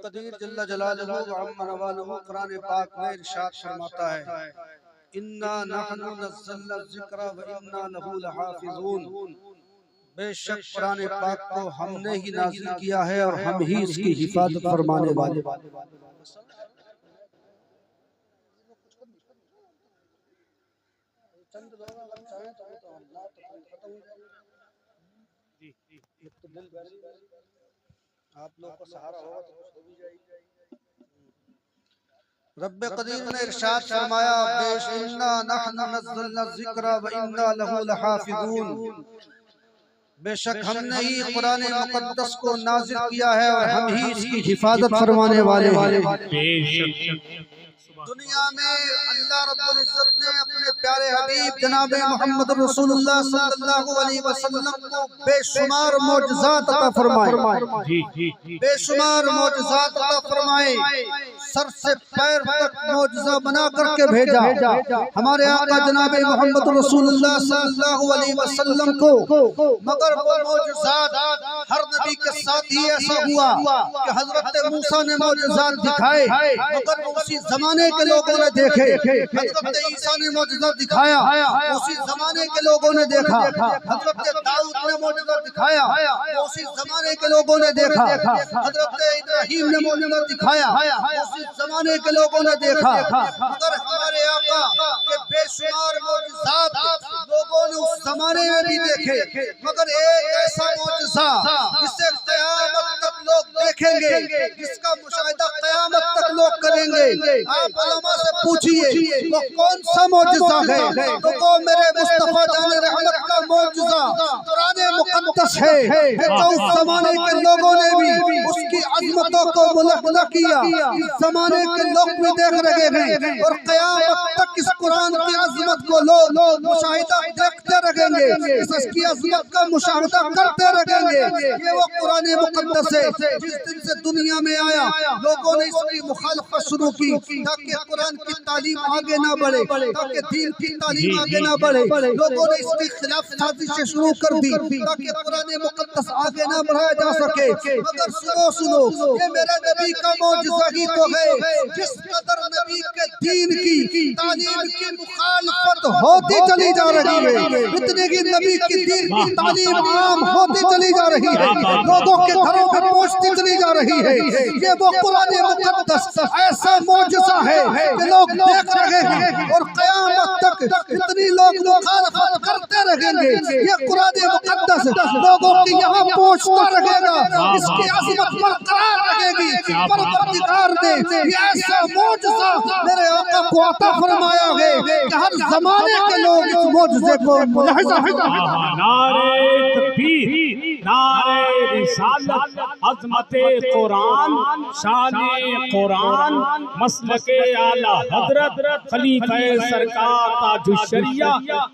قدیر جل جلالہ و عم نوالہ قرآن پاک میں ارشاد فرماتا ہے اِنَّا نَحْنُ نَزَّلْنَا الذِّكْرَ وَإِنَّا لَهُ لَحَافِظُونَ، بے شک قرآن پاک کو ہم نے ہی نازل کیا ہے اور ہم ہی اس کی حفاظت فرمانے والے۔ چند لوگ اگر چاہیں تو اللہ تکلیف ختم ہو جائے گی، ایک تو دل ویسی آپ لوگ کو سہارا ہوگا تو کچھ ہو بھی جائے گی۔ رب قدیر نے ارشاد فرمایا بیش اِنَّا نَحْنُ نَزَّلْنَا الذِّكْرَ وَإِنَّا لَهُ لَحَافِظُونَ، بے شک ہم نے ہی قرآن مقدس کو نازل کیا ہے اور ہم ہی اس کی حفاظت فرمانے والے ہیں۔ دنیا میں اللہ رب العزت نے اپنے پیارے حبیب جناب محمد رسول اللہ صلی اللہ علیہ وسلم کو بے شمار معجزات عطا فرمائے، بے شمار معجزات عطا فرمائے، سر سے پیر تک معجزہ بنا کر کے بھیجا۔ ہمارے آقا جناب محمد رسول اللہ صلی اللہ علیہ وسلم کو مگر وہ معجزات ہر نبی کے ساتھ ہی ایسا ہوا کہ حضرت موسیٰ نے معجزات دکھائے مگر اسی زمانے کے لوگوں نے دیکھے، حضرت عیسیٰ نے معجزہ دکھایا اسی زمانے کے لوگوں نے دیکھا، حضرت داؤد نے معجزہ دکھایا اسی زمانے کے لوگوں نے دیکھا، حضرت ابراہیم نے معجزہ دکھایا اسی زمانے کے لوگوں نے دیکھا، مگر ہمارے آقا کے بے شمار معجزات لوگوں نے اس زمانے میں بھی دیکھے، مگر ایک ایسا معجزہ جسے قیامت تک لوگ دیکھیں گے، جس کا مشاہدہ قیامت تک لوگ کریں گے، آپ علماء سے پوچھئے وہ کون سا معجزہ ہے؟ تو وہ میرے مصطفیٰ جان رحمت کا معجزہ قرآن مقدس ہے کہ جو اس زمانے کے لوگوں نے بھی اس کی عظمتوں کو ملاحظہ کیا، اس زمانے کے لوگ بھی دیکھ رہے ہیں اور قیامت تک اس قرآن کی عظمت کو لوگ مشاہدہ دیکھتے رہیں گے، اس کی عظمت کا مشاہدہ کرتے رہیں گے۔ یہ وہ قرآن مقدس ہے جس دن سے دنیا میں آیا لوگوں نے اس کی مخالفت شروع کی تاکہ قرآن کی تعلیم آگے نہ بڑھے، تاکہ دین کی تعلیم آگے نہ بڑھے، لوگوں نے اس کی خلاف سازشیں شروع کر دی تاکہ قرآن مقدس آگے نہ بڑھایا جا سکے۔ مگر سنو یہ میرے نبی کا معجزہ ہی تو ہے، جس قدر نبی کے دین کی تعلیم کی مخالفت ہوتی چلی جا رہی ہے، اتنے ہی نبی کی دین کی تعلیم عام ہوتی چلی جا رہی ہے، لوگوں کے گھروں میں پہنچتی چلی جا رہی ہے۔ یہ وہ قرآن مقدس ایسا معجزہ ہے کہ لوگ دیکھ رہے ہیں اور قیامت تک اتنی لوگ مخالفت کرتے رہیں گے، یہ قرآن مقدس لوگوں کی یہاں پہنچتا رہے گا، اس کی عظمت برقرار رہے گی۔ پروردگار نے یہ ایسا معجزہ میرے آقا کو عطا فرمایا ہے کہ ہر زمانے کے لوگ اس معجزے کو ملاحظہ فرمائیں۔ نعرہ تکبیر، نعرہ رسالت، عظمت قرآن، شان قرآن، مسلک اعلیٰ حضرت خلیفہ سرکار تاج الشریعہ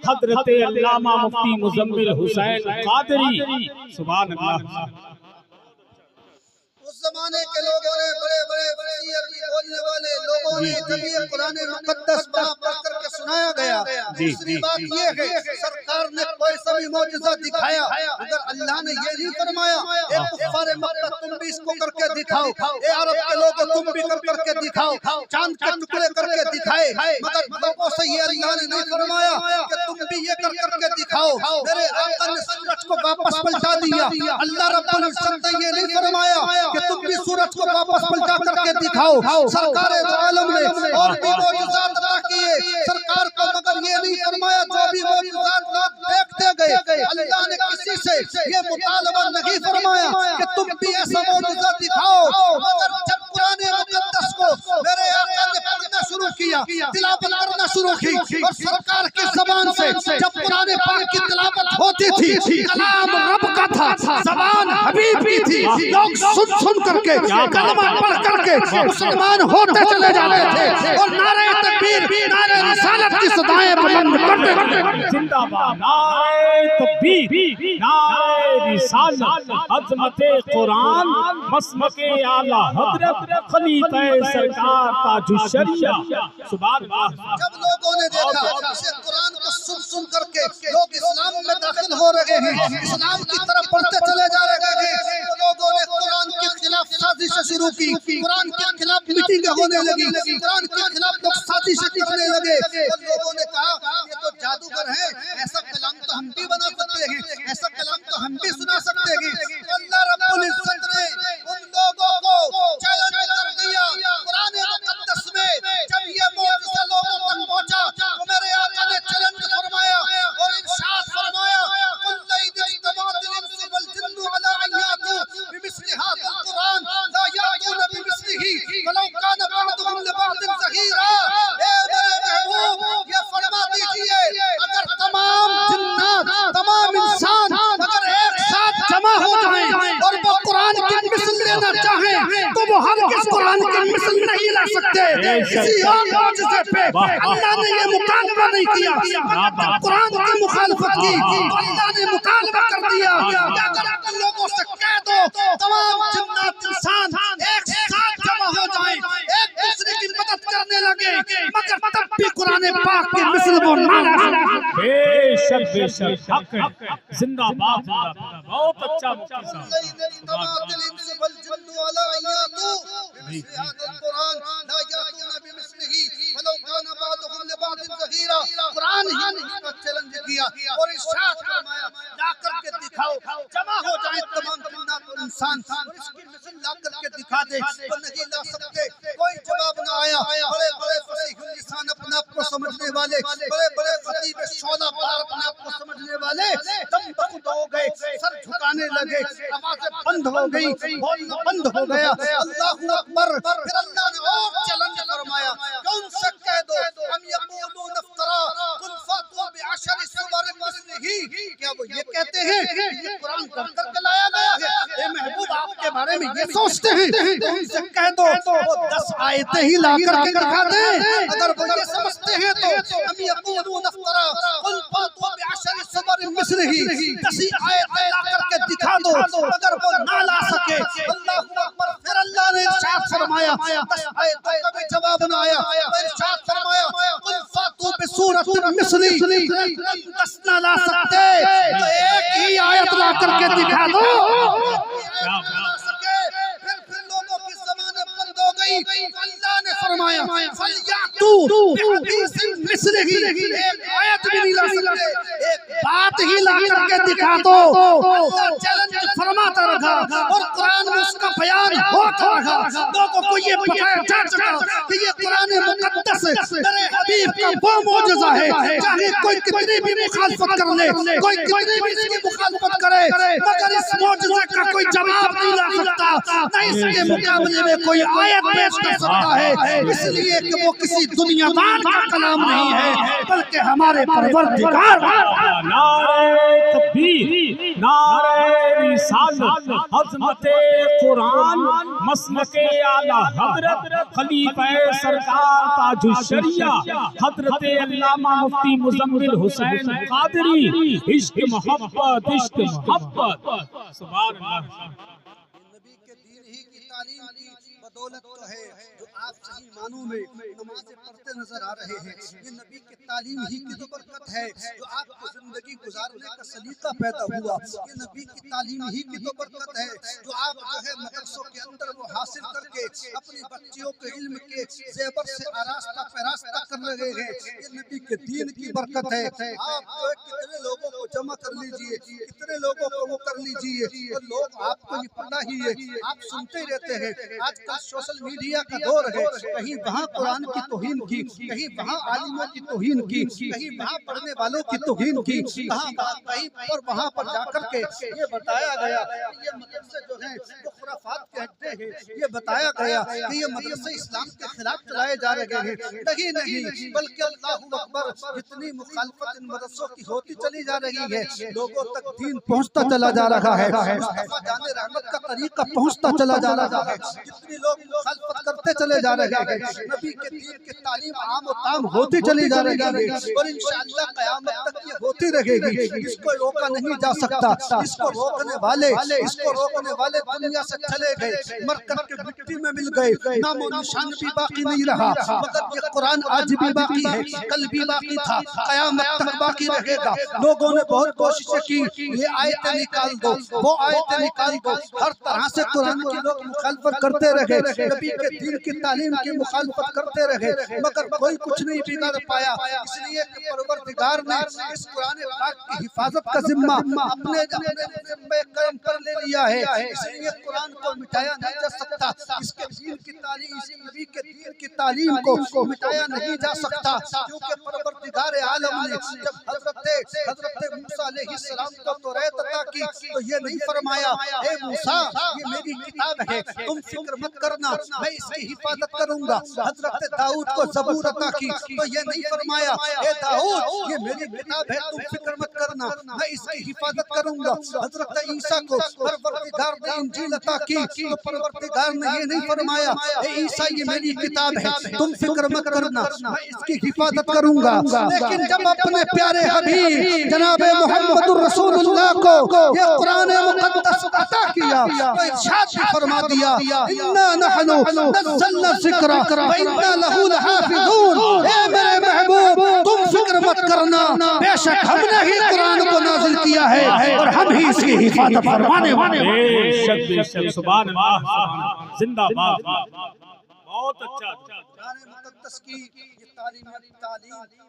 حضرت علامہ مفتی مزمل حسین قادری، سبحان اللہ۔ اس زمانے کے لوگوں نے بڑے بڑے فصیح بولنے والے لوگوں نے جب یہ قرآن مقدس وہاں پڑھ کر کے سنایا گیا، دوسری بات یہ ہے سرکار نے کوئی سا بھی معجزہ دکھایا مگر اللہ نے یہ نہیں فرمایا اے کفار مکہ تم بھی اس کو کر کے دکھاؤ، اے عرب کے لوگوں تم بھی کر کے دکھاؤ، چاند کے ٹکڑے کر کے دکھائے، مگر لوگوں سے یہ اللہ نے نہیں فرمایا کہ تم بھی یہ کر کے دکھاؤ۔ میرے آقا نے سورج کو واپس پلٹا دیا، اللہ رب العزت نے یہ نہیں فرمایا کہ تم بھی سورج کو واپس پلٹا کر کے دکھاؤ۔ سرکار عالم نے اور بھی معجزات عطا کیے سرکار کو، مگر یہ نہیں فرمایا جو بھی معجزات لوگ دیکھتے گئے اللہ نے کسی سے یہ مطالبہ نہیں فرمایا کہ تم بھی ایسا معجزہ دکھاؤ۔ مگر جب قرآن مقدس کو میرے آقا نے پڑھنا شروع کیا، تلاوت کرنا شروع کی اور سرکار کی زبان سے جب قرآن پاک کی تلاوت ہوتی تھی، کلام رب کا تھا، زبان حبیب کی تھی، لوگ سن کر کے کلمہ پڑھ کر کے مسلمان ہوتے چلے جاتے تھے اور نعرہ تکبیر، نعرہ رسالت کی صدائیں بلند کرتے تھے۔ زندہ باد نعرہ تکبیر، نعرہ رسالت، عظمت قرآن، مسلک اعلیٰ حضرت خلیفہ سرکار تاج الشریعہ، سبحان اللہ۔ جب لوگوں نے دیکھا اسے قرآن کو سن کر کے لوگ اسلام میں داخل ہو رہے ہیں، اسلام کی طرف بڑھتے چلے جا رہے ہیں، لوگوں نے قرآن کی خلاف سازش شروع کی، قرآن کے خلاف میٹنگیں ہونے لگی، قرآن کے خلاف لوگ سازشیں کرنے لگے، اور لوگوں نے کہا یہ تو جادوگر ہے، ایسا کلام تو ہم بھی بنا سکتے ہیں، ایسا کلام تو ہم بھی سنا سکتے ہیں۔ اللہ رب العزت نے ان لوگوں کو چیلنج کر دیا۔ قرآن مقدس میں جب یہ معجزہ لوگوں تک پہنچا تو میرے آقا نے چیلنج فرمایا اور ارشاد فرمایا قل اذا اجتمعت الانس والجن على ان ياتوا بمثل هذا القرآن لا ياتون بمثله ولو كان بعضهم لبعض ظهيرا۔ اے میرے محبوب یہ فرما دیجئے اگر تمام جنات تمام انسان اگر ایک ساتھ جمع ہو جائیں اور وہ قرآن کی مثل لینا چاہیں تو وہ ہرگز قرآن کی مثل نہیں لا سکتے۔ کسی اور معجزے پہ اللہ نے یہ مطالبہ نہیں کیا، قرآن کی مخالفت کی تو اللہ نے مطالبہ کر دیا کہ اگر تم لوگوں سے کہہ دو تمام جنات انسان ایک ساتھ جمع ہو جائیں، ایک دوسرے کی مدد کرنے لگے، مگر تب بھی قرآن پاک کی مثل وہ نہ لا سکتے۔ بے شک حق ہے، زندہ باد بہت اچھا مفتی صاحب۔ اجتمعت الانس والجن على ان ياتوا بمثل هذا القرآن لا ياتون بمثله ولو كان بعضهم لبعض ظهيرا۔ قرآن ہی نے اس کا چیلنج کیا اور ارشاد فرمایا لا کر کے دکھاؤ، جمع ہو جائیں تمام جنات اور انسان اور اس کی مثل لا کر کے دکھا دے، تو نہیں لا سکتے۔ کوئی جواب نہ آیا۔ بڑے بڑے فصیح اللسان اپنے آپ کو سمجھنے والے، بڑے بڑے خطیب شعلہ بار اپنے آپ کو سمجھنے والے دم بخود ہو گئے، سر جھکانے لگے، آوازیں بند ہو گئی، بولنا بند ہو گیا۔ اللہ اکبر۔ پھر اللہ نے اور چیلنج فرمایا کون سے کہہ دو ہم یقولون افترا قل فاتوا بعشر سور مثلہ۔ کیا وہ یہ کہتے ہیں یہ قرآن کر کر کے لایا گیا ہے؟ اے محبوب آپ کے بارے میں یہ سوچتے ہیں تو ان سے کہہ دو وہ 10 آیتیں ہی لا کر کے دکھا دیں۔ اگر وہ یہ سمجھتے ہیں تو ہم یقولون افترا قل فاتوا بعشر سور مثلہ، 10 آیتیں لا کر کے دکھا دو۔ اگر وہ نہ لا سکے اللہ اکبر، پھر اللہ نے ارشاد فرمایا 10 آیتوں کا بھی جواب نہ آیا، ارشاد فرمایا قل فاتوا بسورۃ مثلی، 10 نہ لا سکتے تو ایک ہی آیت لا کر کے دکھا دو۔ پھر لوگوں کی زبانیں بند ہو گئی، اللہ نے فرمایا فَلْيَأْتُوا بِحَدِيثٍ مِثْلِهِ، ایک آیت بھی نہیں لا سکتے، ایک بات ہی لا کر کے دکھا دو۔ اللہ چیلنج فرماتا رہا اور قرآن میں اس کا بیان ہوتا رہا، لوگوں کو یہ بتایا جا چکا کہ یہ قرآن مقدس میرے حبیب کا وہ معجزہ ہے، چاہے کوئی کتنی بھی مخالفت کر لے، کوئی کتنی بھی اس کی مخالفت کرے، مگر اس معجزے کا کوئی جواب نہیں لا سکتا، نہ اس کے مقابلے میں کوئی آیت پیش کر سکتا ہے، اس لیے کہ وہ کسی دنیا دار کا کلام نہیں ہے بلکہ ہمارے پروردگار کا۔ نعرہ تکبیر، نعرہ رسالت، عظمت قرآن، مسلک اعلی حضرت خلیفہ سرکار تاج الشریعہ حضرت علامہ مفتی مزمل حسین قادری، عشق محبت، عشق محبت، سبحان اللہ۔ نبی کے دین ہی کی تعلیم کی بدولت تو ہے جو آپ صحیح معنوں میں نمازیں پڑھتے نظر آ رہے ہیں، یہ نبی کی تعلیم ہی کی تو برکت ہے جو آپ کو زندگی گزارنے کا سلیقہ پیدا ہوا، یہ نبی کی تعلیم ہی کی تو برکت ہے جو آپ جو ہے مدرسوں کے اندر وہ حاصل کر کے اپنی بچیوں کے علم کے زیور سے آراستہ پیراستہ کر رہے ہیں، یہ نبی کے دین کی برکت ہے۔ آپ جو ہے کتنے لوگوں کو جمع کر لیجئے، کتنے لوگوں کو وہ کر لیجئے، اور لوگ آپ کو یہ پتہ ہی ہے، آپ سنتے ہی رہتے ہیں، آج کل سوشل میڈیا کا دور ہے، کہیں وہاں قرآن کی توہین کی، کہیں وہاں عالموں کی توہین کی، کہیں وہاں پڑھنے والوں کی توہین کی، کہیں پر وہاں پر جا کر کے یہ بتایا گیا کہ یہ مدرسے جو ہیں وہ خرافات کے اڈے ہیں، یہ بتایا گیا کہ یہ مدرسے اسلام کے خلاف چلائے جا رہے ہیں، نہیں بلکہ اللہ اکبر جتنی مخالفت ان مدرسوں کی ہوتی چلی جا رہی ہے لوگوں تک دین پہنچتا چلا جا رہا ہے، مصطفیٰ جان رحمت کا طریقہ پہنچتا چلا جا رہا ہے، جتنی لوگ مخالفت کرتے چلے جا رہے ہیں، نبی کے دین کی تعلیم عام و تام ہوتی چلی جا رہی ہے، اور انشاءاللہ قیامت تک یہ ہوتی رہے گی، اس کو روکا نہیں جا سکتا۔ اس کو روکنے والے دنیا سے چلے گئے، مر کر کے مٹی میں مل گئے، نام و نشان بھی باقی نہیں رہا، مگر یہ قرآن آج بھی باقی ہے، کل بھی باقی تھا، قیامت تک باقی رہے گا۔ لوگوں نے بہت کوششیں کی، یہ آیتیں نکال دو، وہ آیتیں نکال دو، ہر طرح سے قرآن کی لوگ مخالفت کرتے رہے، نبی کے دین کی تعلیم کی مخالفت کرتے رہے، مگر کوئی کچھ نہیں بگاڑ پایا، اس لیے کہ پروردگار نے اس قرآن پاک کی حفاظت کا ذمہ اپنے ذمہ کرم پر لے لیا ہے، اس لیے قرآن کو مٹایا نہیں جا سکتا، اس کے دین کی تعلیم، اس نبی کے دین کی تعلیم کو مٹایا نہیں جا سکتا، کیونکہ پروردگار عالم نے جب حضرت موسیٰ علیہ السلام کو توریت عطا کی تو یہ نہیں فرمایا اے موسیٰ یہ میری کتاب ہے تم فکر مت کرنا میں اس کی حفاظت کروں گا، حضرت داؤد کو زبور عطا کی تو یہ نہیں فرمایا اے داؤد یہ میری کتاب ہے تم فکر مت کرنا میں اس کی حفاظت کروں گا، حضرت عیسیٰ کو پروردگار نے انجیل عطا کی تو پروردگار نے یہ نہیں فرمایا اے عیسیٰ یہ میری کتاب ہے تم فکر مت کرنا میں اس کی حفاظت کروں گا، لیکن جب اپنے پیارے حبیب جناب محمد الرسول اللہ کو یہ قرآن مقدس عطا کیا تو ارشاد بھی فرما دیا اِنَّا نَحْنُ نَزَّلْنَا الذِّكْرَ وَإِنَّا لَهُ لَحَافِظُونَ، اے میرے محبوب تم فکر مت کرنا بے شک ہم نے ہی قرآن کو نازل کیا ہے اور ہم ہی اس کی حفاظت فرمانے والے ہیں۔ بے شک سبحان اللہ، زندہ باد، بہت اچھا۔ قرآن مقدس کی یہ تعلیم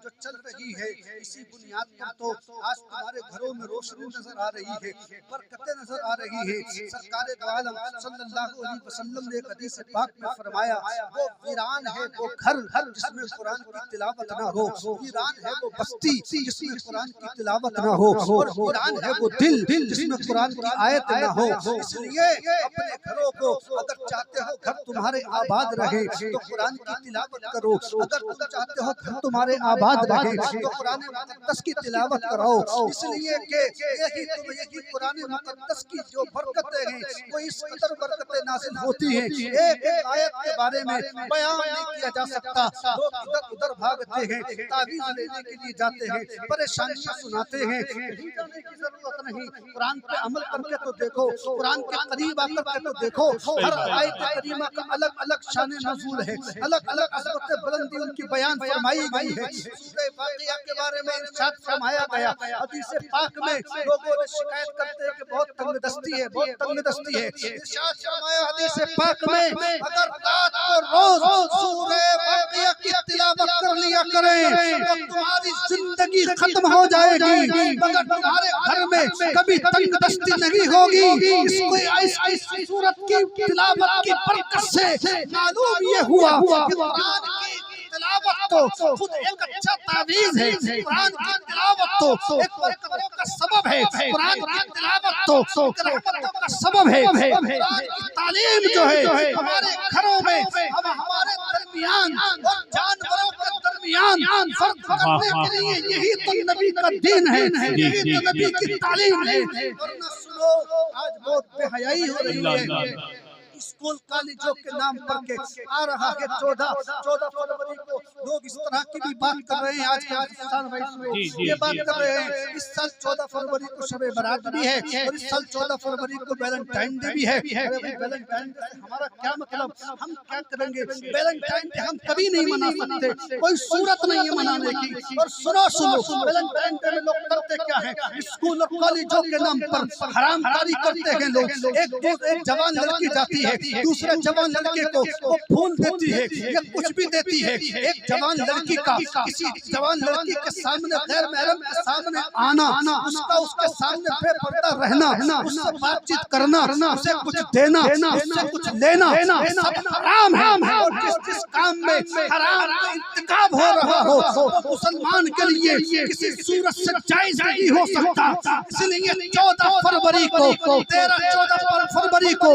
جو چل رہی ہے اسی بنیاد پر تو آج تمہارے گھروں میں روشنی نظر آ رہی ہے، برکتیں نظر آ رہی ہے۔ سرکار دو عالم صلی اللہ علیہ وسلم نے ایک حدیث پاک میں فرمایا وہ ویران ہے وہ گھر جس میں قرآن کی تلاوت نہ ہو، ویران ہے وہ بستی جس میں قرآن کی تلاوت نہ ہو، اور ویران ہے وہ دل جس میں قرآن کی آیت نہ ہو۔ اس لیے اپنے گھروں کو اگر چاہتے ہو گھر تمہارے آباد رہے تو قرآن کی تلاوت کرو، اگر تم چاہتے ہو گھر تمہارے آباد رہے تو قرآن مقدس کی تلاوت کراؤ، اس لیے کہ یہی قرآن مقدس کی جو برکتیں ہیں وہ اس قدر برکتیں نازل ہوتی ہیں، ایک آیت کے بارے میں بیان نہیں کیا جا سکتا، لوگ ادھر ادھر بھاگتے ہیں، تعویذ لینے کے لیے جاتے ہیں، پریشانیاں سناتے ہیں، کہیں جانے کی ضرورت نہیں، قرآن پہ عمل کر کے تو دیکھو، قرآن کے قریب آ کر کے تو دیکھو، ہر آیت کریمہ کا الگ الگ شان نزول ہے، الگ الگ عظمت بلندی ان کی بیان فرمائی گئی ہے۔ سورہ واقعہ کے بارے میں ارشاد فرمایا گیا، حدیث پاک میں لوگوں نے شکایت کرتے ہیں کہ بہت تنگ دستی ہے، بہت تنگ دستی ہے، ارشاد فرمایا حدیث پاک میں اگر رات کو روز سورہ واقعہ کی تلاوت کر لیا کریں تو تمہاری زندگی ختم ہو جائے گی، مگر تمہارے گھر میں کبھی تنگ دستی نہیں ہوگی۔ اس کو اس سورت کی تلاوت کی برکت سے معلوم یہ ہوا کہ قرآن کی تلاوت تو خود ایک اچھا تعویذ ہے، قرآن کی تلاوت تو ایک برکتوں کا سبب ہے، قرآن کی تلاوت تو ایک رحمتوں کا سبب ہے، قرآن کی تعلیم جو ہے ہمارے گھروں میں ہمارے درمیان اور جانوروں کے درمیان فرق کرنے کے لیے یہی تو نبی کا دین ہے، یہی تو نبی کی تعلیم ہے۔ ورنہ سنو آج بہت بے حیائی ہو رہی ہے، اسکول کالجوں کے نام پر کے آ رہا ہے 14 فروری کو لوگ اس طرح کی بھی بات کر رہے ہیں، آج کے پاکستان وائس میں یہ بات کر رہے ہیں اس سال 14 فروری کو شب برات بھی ہے اور اس سال 14 فروری کو ویلنٹائن ڈے بھی ہے۔ ویلنٹائن ڈے سے ہمارا کیا مطلب، ہم کیا کریں گے؟ ویلنٹائن ڈے ہم کبھی نہیں منا سکتے، کوئی صورت نہیں ہے منانے کی۔ اور سنو ویلنٹائن ڈے میں لوگ کرتے کیا ہیں؟ اسکول اور کالجوں کے نام پر حرام کاری کرتے ہیں لوگ، ایک جوان لڑکی جاتی ہے دوسرے جوان لڑکے کو وہ پھول دیتی ہے یا کچھ بھی دیتی ہے، ایک جوان لڑکی کا کسی جوان لڑکی کے سامنے غیر محرم کے سامنے آنا، اس کا اس کے سامنے بے پردہ رہنا، اس سے بات چیت کرنا، اسے کچھ دینا، اس سے کچھ لینا، یہ سب حرام ہے، اور جس کام میں حرام کا ارتکاب ہو رہا ہو وہ مسلمان کے لیے کسی صورت سے جائز نہیں ہو سکتا۔ اس لیے 14 فروری کو 13-14 فروری کو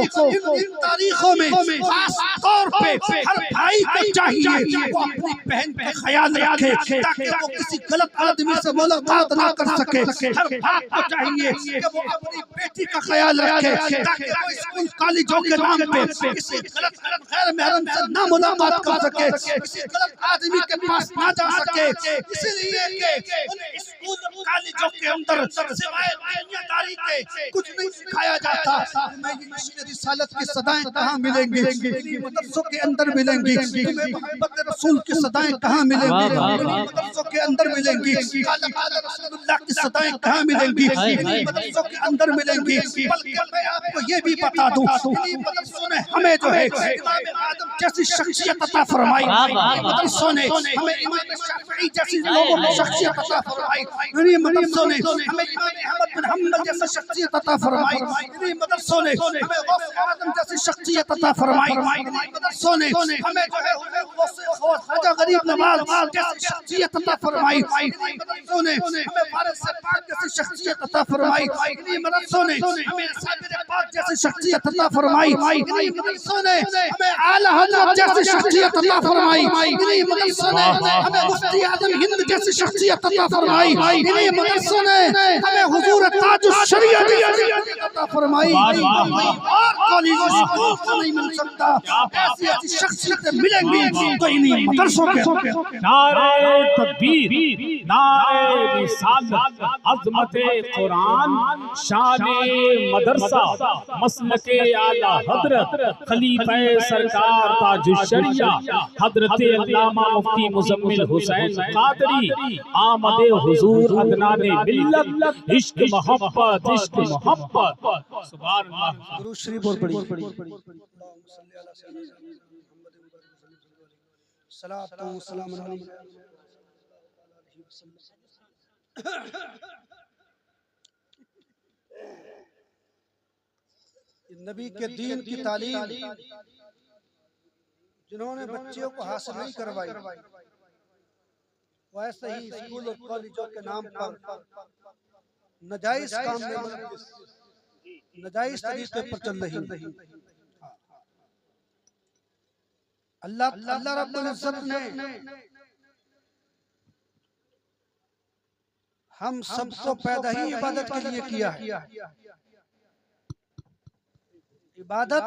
ان تاریخوں میں خاص طور پہ ہر بھائی کو چاہیے وہ اپنی بہن کا خیال رکھے تاکہ وہ کسی غلط آدمی سے ملاقات نہ کر سکے. ہر باپ کو چاہیے کہ وہ اپنی بیٹی کا خیال رکھے تاکہ وہ اسکول کالجوں کے نام پہ کسی غلط غیر محرم سے نہ ملاقات کر سکے, کسی غلط آدمی کے پاس نہ جا سکے. اس لیے کہ ان اسکول کالجوں کے اندر سوائے دنیا داری کے کچھ نہیں سکھایا جاتا. تمہیں یہ رسالت کی صدائیں کہاں ملیں گی؟ مدرسوں کے اندر ملیں گی. تمہیں محبت رسول کی صدائیں کہاں ملیں گی؟ مدرسوں کے اندر ملیں گی. قال رسول اللہ کی صدائیں کہاں ملیں گی؟ مدرسوں کے اندر ملیں گی. بلکہ میں آپ کو یہ بھی بتا دوں مدرسوں نے ہمیں جو ہے امام آدم جیسی شخصیت عطا فرمائی. مدرسوں نے ہمیں امام شافعی جیسی لوگوں کو شخصیت عطا فرمائی. مدرسوں نے ہمیں امام احمد بن حنبل جیسی شخصیت عطا فرمائی. مدرسوں نے ہمیں غوث اعظم جیسی شخصیت عطا فرمائی. مدرسوں نے ہمیں جو ہے خواجہ غریب نواز جیسی شخصیت عطا فرمائی. مدرسوں نے ہمیں وارث پاک جیسی شخصیت عطا فرمائی. مدرسوں نے ہمیں صابر پاک جیسی شخصیت عطا فرمائی. مدرسوں نے ہمیں اعلی حضرت جیسی شخصیت عطا فرمائی. مدرسوں نے ہمیں مفتی اعظم ہند جیسی شخصیت عطا فرمائی. مدرسوں نے ہمیں حضور تاج الشریعہ جیسی عطا فرمائی. اور کالج اسکول سے نہیں مل سکتا. ایسی ایسی شخصیتیں ملیں گی تو انہی مدرسوں کے. نعرہ تکبیر، نعرہ رسالت، عظمت قرآن، شان مدرسہ، مسلک اعلیٰ حضرت خلیفہ سرکار تاج الشریعہ حضرت علامہ مفتی مزمل حسین قادری آمد حضور عدنان ملت. عشق محبت، عشق محبت. سبحان اللہ. درود شریف اور پڑھی. اللہم صلی علی سیدنا محمد صلاۃ و سلام علیہ. نبی کے دین کی تعلیم جنہوں نے بچوں کو حاصل نہیں کروائی وہ ایسے ہی اسکول اور کالجوں کے نام پر نجائز کام میں ملوث، نجائز طریقے پر چل رہی. اللہ رب العزت نے ہم سب کو پیدا ہی عبادت کے لیے کیا ہے. عبادت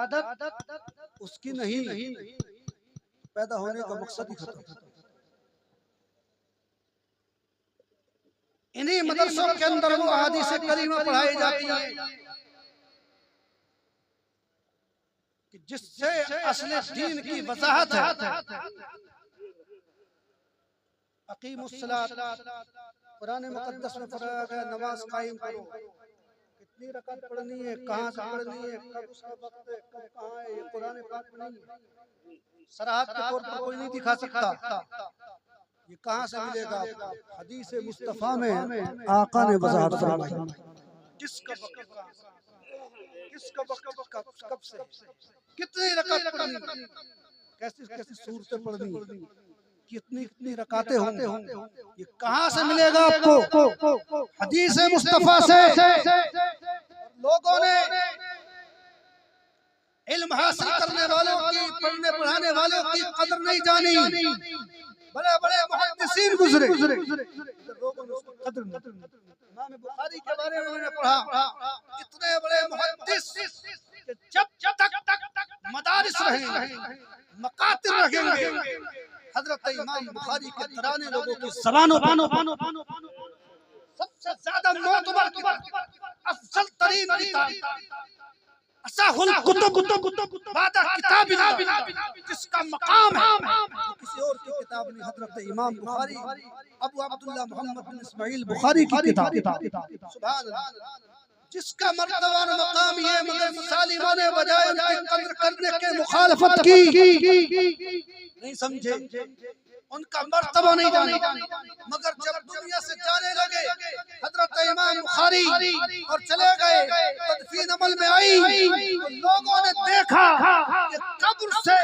اس کی نہیں، پیدا ہونے کا مقصد ہی ختم. انہی مدرسوں کے اندر وہ احادیث کریمہ پڑھائی جاتی ہیں کہ جس سے اصل دین کی وضاحت ہے. اقیموا الصلاۃ قرآن مقدس میں فرمایا گیا نماز قائم کرو. کتنی رکعت پڑھنی ہے، کہاں سے پڑھنی ہے، کب اس کا وقت ہے، کب کہاں ہے، یہ قرآن پاک میں نہیں ہے. صراحت کے طور پر کوئی نہیں دکھا سکتا. یہ کہاں سے ملے گا؟ حدیث مصطفیٰ میں آقا نے وضاحت فرمائی. کس کا وقت، کس کا وقت، کب سے، کتنی رکعت پڑھنی، کیسی صورتیں پڑھنی، کتنی رکعتیں ہوں، یہ کہاں سے ملے گا آپ کو؟ حدیث مصطفیٰ سے. لوگوں نے علم حاصل کرنے والوں کی، پڑھنے پڑھانے والوں کی قدر نہیں جانی. بڑے بڑے محدثین گزرے، لوگوں نے اس کی قدر نہیں. امام بخاری کے بارے میں نے پڑھا اتنے بڑے محدث کہ جب تک مدارس رہیں، مقاتل رہیں گے، حضرت امام بخاری کے ترانے لوگوں کی زبانوں پر سب سے زیادہ معتبر کتاب، افضل ترین کتاب، اصح الکتب بعد کتاب اللہ، جس کا مقام ہے کسی اور کی کتاب نہیں. حضرت امام بخاری، ابو عبداللہ محمد بن اسماعیل بخاری کی کتاب. سبحان اللہ. جس کا مرتبہ اور مقام یہ مگر سالموں نے بجائے ان کی قدر کرنے کے مخالفت کی، نہیں سمجھے، ان کا مرتبہ نہیں جانے. مگر جب دنیا سے جانے لگے حضرت امام بخاری اور چلے گئے، تدفین عمل میں آئی تو لوگوں نے دیکھا کہ قبر سے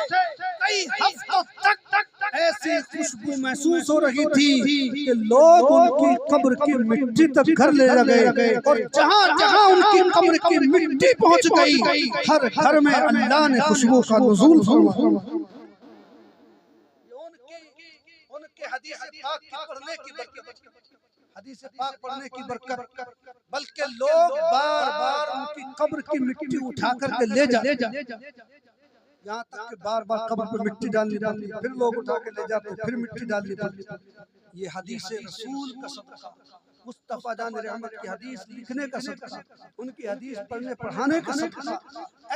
کئی ہفتوں تک ایسی خوشبو محسوس ہو رہی تھی کہ لوگ ان کی قبر کی مٹی تک گھر لے لگے. اور جہاں جہاں ان کی قبر کی مٹی پہنچ گئی، ہر گھر میں اللہ نے خوشبو کا نزول فرمایا. حدیث پاک کی پڑھنے کی برکت، حدیث پاک پڑھنے کی برکت، بلکہ لوگ بار بار ان کی قبر کی مٹی اٹھا کر کے لے جاتے، یہاں تک کہ بار بار قبر پہ مٹی ڈالنی پڑتی، پھر لوگ اٹھا کے لے جاتے، پھر مٹی ڈالنی پڑتی۔ یہ حدیث رسول کا صدقہ، مصطفیٰ جان رحمت کی حدیث لکھنے کا صدقہ، ان کی حدیث پڑھنے پڑھانے کا صدقہ،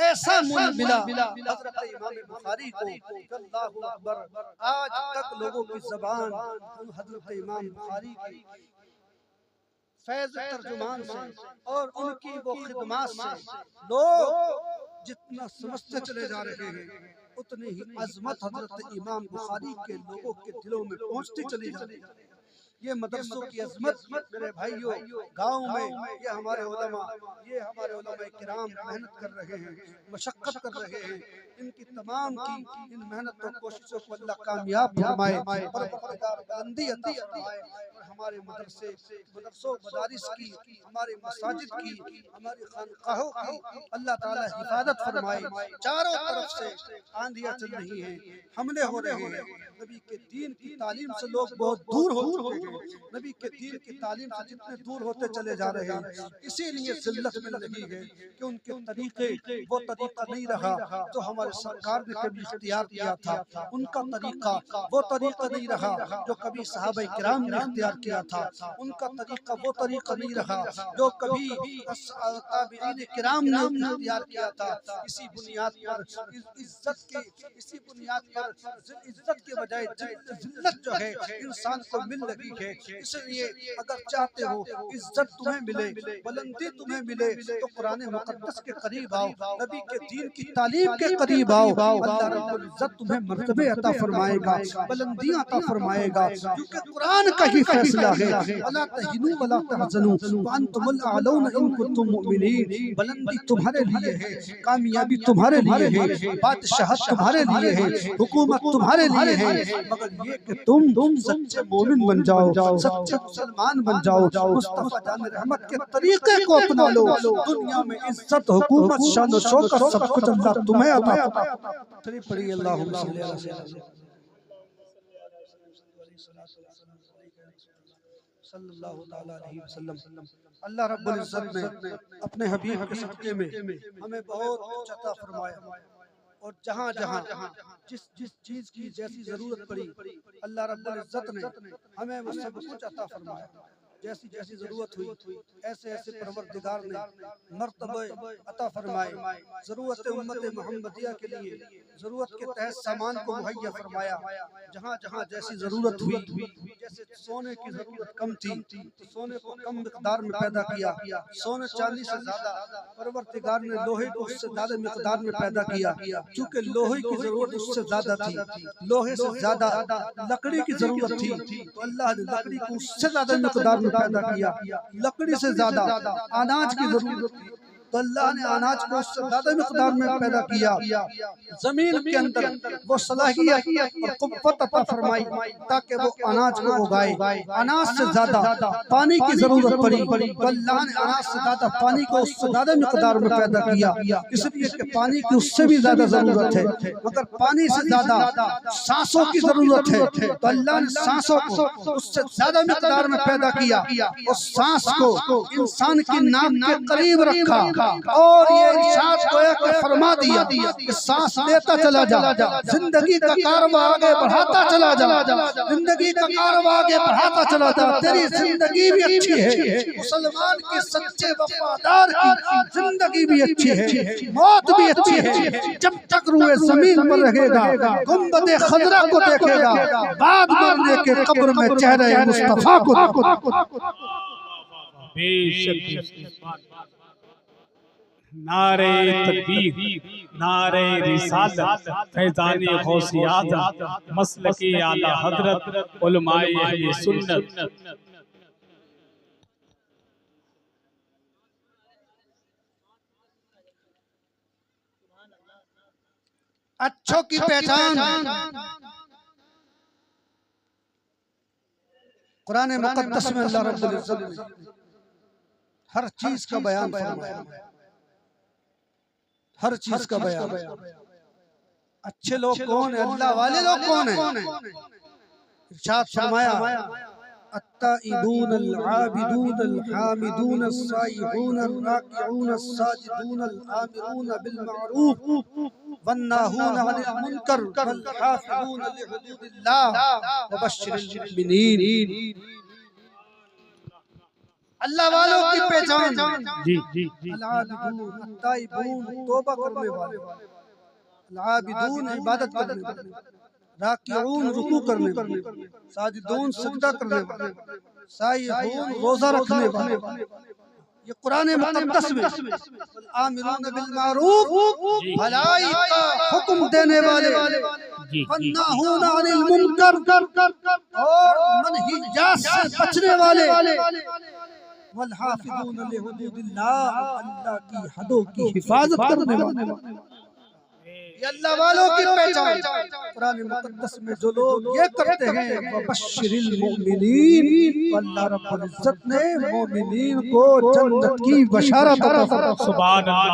ایسا مول ملا حضرت امام بخاری کو کہ اللہ اکبر، آج تک لوگوں کی زبان حضرت امام بخاری کی فیض ترجمان سے اور ان کی وہ خدمات سے لوگ جتنا سمجھتے چلے جا رہے ہیں، اتنی ہی عظمت حضرت امام بخاری کے لوگوں کے دلوں میں پہنچتی چلی جا رہی ہے۔ یہ مدرسوں کی عظمت میرے بھائیوں، گاؤں میں یہ ہمارے علماء کرام محنت کر رہے ہیں، مشقت کر رہے ہیں، ان کی تمام کی ان محنت اور کوششوں کو اللہ کامیاب فرمائے اور بلندی عطا فرمائے، اور ہمارے مدرسوں مدارس کی، ہمارے مساجد کی، ہماری خانقاہوں کی اللہ تعالی حفاظت فرمائے۔ چاروں طرف سے آندھیاں چل رہی ہیں، حملے ہو رہے ہیں، نبی کے دین کی تعلیم سے لوگ بہت دور ہو چکے ہیں، نبی کے دین کی تعلیم سے جتنے دور ہوتے چلے جا رہے ہیں، اسی لیے ذلت مل رہی ہے کہ ان کے طریقے وہ طریقہ نہیں رہا جو ہمارے سرکار نے کبھی اختیار کیا تھا، ان کا طریقہ وہ طریقہ نہیں رہا جو کبھی صحابہ کرام نے اختیار کیا تھا، ان کا طریقہ وہ طریقہ نہیں رہا جو کبھی تابعین کرام نے اختیار کیا تھا۔ اسی بنیاد پر اسی بنیاد پر عزت کے بجائے ذلت جو ہے انسان کو مل رہی ہے، اس لیے اگر چاہتے ہو عزت تمہیں ملے، بلندی تمہیں ملے، تو قرآن مقدس کے قریب آؤ، نبی کے دین کی تعلیم کے قریب آؤ، اللہ رب العزت تمہیں مرتبے عطا فرمائے گا، بلندیاں عطا فرمائے گا، کیونکہ قرآن کا ہی فیصلہ ہے وَلَا تَهِنُوا وَلَا تَحْزَنُوا وَأَنْتُمُ الْأَعْلَوْنَ إِن كُنتُم مُؤْمِنِينَ۔ بلندی تمہارے لیے ہے، کامیابی تمہارے لیے ہے، بادشاہت تمہارے لیے ہے، حکومت تمہارے لیے ہے، مگر یہ کہ تم سچے مومن بن جاؤ، سچے مسلمان بن جاؤ، مصطفیٰ جان رحمت کے طریقے کو اپنا لو، دنیا میں عزت، حکومت، شان و شوکت سب کچھ اللہ تمہیں عطا فرمائے۔ پڑھی اللہم صلی اللہ علیہ وسلم صلی اللہ تعالی علیہ وسلم۔ اللہ رب العزت نے اپنے حبیب کے صدقے میں ہمیں بہت کچھ عطا فرمایا، اور جہاں جہاں جس چیز کی جیسی ضرورت پڑی اللہ رب العزت نے ہمیں وہ سب کچھ عطا فرمایا۔ جیسی جیسی ضرورت ہوئی ایسے ایسے پروردگار نے مرتبہ عطا فرمائے، ضرورت امت محمدیہ کے لیے ضرورت کے تحت سامان کو مہیا فرمایا۔ جہاں جہاں جیسی ضرورت ہوئی، جیسے سونے کی ضرورت کم تھی تو سونے کو کم مقدار میں پیدا کیا، سونے چاندی سے زیادہ پروردگار نے لوہے کو اس سے زیادہ مقدار میں پیدا کیا، چونکہ لوہے کی ضرورت اس سے زیادہ تھی، لوہے سے زیادہ لکڑی کی ضرورت تھی تو اللہ نے لکڑی کو اس سے زیادہ مقدار میں پیدا کیا، لکڑی سے زیادہ اناج کی ضرورت تھی تو اللہ نے اناج کو اس سے زیادہ مقدار میں پیدا کیا، زمین کے اندر وہ صلاحیت اور قوت عطا فرمائی تاکہ وہ اناج کو اگائے، اناج سے زیادہ پانی کی ضرورت پڑی تو اللہ نے اناج سے زیادہ پانی کو اس سے زیادہ مقدار میں پیدا کیا، اس لیے کہ پانی کی اس سے بھی زیادہ ضرورت ہے، مگر پانی سے زیادہ سانسوں کی ضرورت ہے تو اللہ نے سانسوں کو اس سے زیادہ مقدار میں پیدا کیا، اور سانس کو انسان کی ناک کے قریب رکھا اور یہ ارشاد گویا کہ فرما دیا کہ سانس لیتا چلا جا، زندگی کا کارواں آگے بڑھاتا چلا جا، زندگی کا کارواں آگے بڑھاتا چلا جا، تیری زندگی بھی اچھی ہے، مسلمان کے سچے وفادار کی زندگی بھی اچھی ہے، موت بھی اچھی ہے، جب تک روئے زمین پر رہے گا گنبد خضرا کو دیکھے گا، بعد مرنے کے قبر میں چہرے مصطفیٰ کو بے شک نعرہ تکبیر، نعرہ رسالت، فیضان غوث اعظم، مسلک اعلی حضرت، علماء اہل سنت۔ اچھوں کی پہچان قرآن مقدس میں اللہ رب العزت نے ہر چیز کا بیان فرمایا، ہر چیز کا بیان۔ اچھے لوگ کون ہیں؟ اللہ والے لوگ کون ہیں؟ ارشاد فرمایا التائبون العابدون الحامدون السائحون الراكعون الساجدون الآمرون بالمعروف والناهون عن المنكر والحافظون لحدود الله وبشر المؤمنين. اللہ والوں کی پہچان جی جی العابدون التائبون توبہ کرنے والے، العابدون عبادت کرنے والے، راکعون رکوع کرنے والے، ساجدون سجدہ کرنے والے، سائحون روزہ رکھنے والے. یہ قرآن مقدس میں آمرون بالمعروف بھلائی کا حکم دینے والے، والناہون عن المنکر اور منہیات سے بچنے والے، والحافظون لحدود اللہ اللہ کی حدوں کی حفاظت کرنے والے. یہ اللہ والوں کی پہچان. قرآن مقدس میں جو لوگ یہ کرتے ہیں وَبَشِّرِ الْمُؤْمِنِينَ، اللہ رب العزت نے مومنین کو جنت کی بشارت عطا فرمائی. سبحان اللہ.